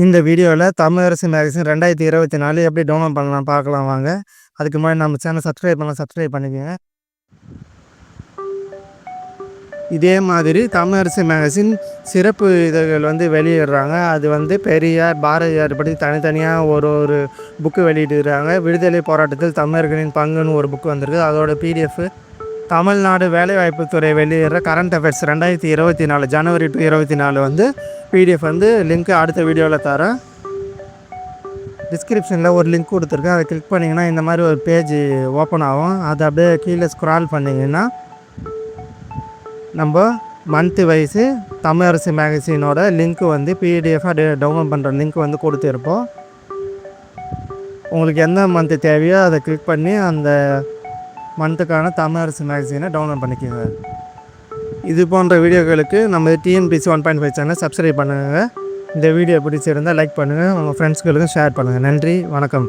இந்த வீடியோவில் தமிழரசு மேகசின் 2024 எப்படி டவுன்லோட் பண்ணலாம் பார்க்கலாம் வாங்க. அதுக்கு முன்னாடி நம்ம சேனல் சப்ஸ்கிரைப் பண்ணிக்கோங்க. இதே மாதிரி தமிழரசு மேகசின் சிறப்பு இதழ்கள் வெளியிடுறாங்க. அது பெரியார், பாரதியார் பற்றி தனித்தனியாக ஒரு புக்கு வெளியிட்டுருக்காங்க. விடுதலை போராட்டத்தில் தமிழர்களின் பங்குன்னு ஒரு புக்கு வந்திருக்கு. அதோட பிடிஎஃப் தமிழ்நாடு வேலைவாய்ப்புத்துறை வெளியிடுற கரண்ட் அஃபேர்ஸ் 2024 ஜனவரி டு 24 பிடிஎஃப் லிங்க் அடுத்த வீடியோவில் தரேன். டிஸ்கிரிப்ஷனில் ஒரு லிங்க் கொடுத்துருக்கேன். அதை கிளிக் பண்ணிங்கன்னா இந்த மாதிரி ஒரு பேஜ் ஓப்பன் ஆகும். அதை அப்படியே கீழே ஸ்க்ரால் பண்ணிங்கன்னா நம்ம மந்த்து வைஸு தமிழரசு மேகசினோட லிங்க்கு பிடிஎஃபாக டவுன்லோட் பண்ணுற லிங்க் கொடுத்துருப்போம். உங்களுக்கு எந்த மந்த்து தேவையோ அதை கிளிக் பண்ணி அந்த மந்த்துக்கான தமிழரசு மேகசினை டவுன்லோட் பண்ணிக்கோங்க. இது போன்ற வீடியோக்களுக்கு நம்ம TNPSC 1.5 சேனல் சப்ஸ்கிரைப் பண்ணுங்கள். இந்த வீடியோ பிடிச்சிருந்தால் லைக் பண்ணுங்கள், உங்கள் ஃப்ரெண்ட்ஸ்களுக்கும் ஷேர் பண்ணுங்கள். நன்றி, வணக்கம்.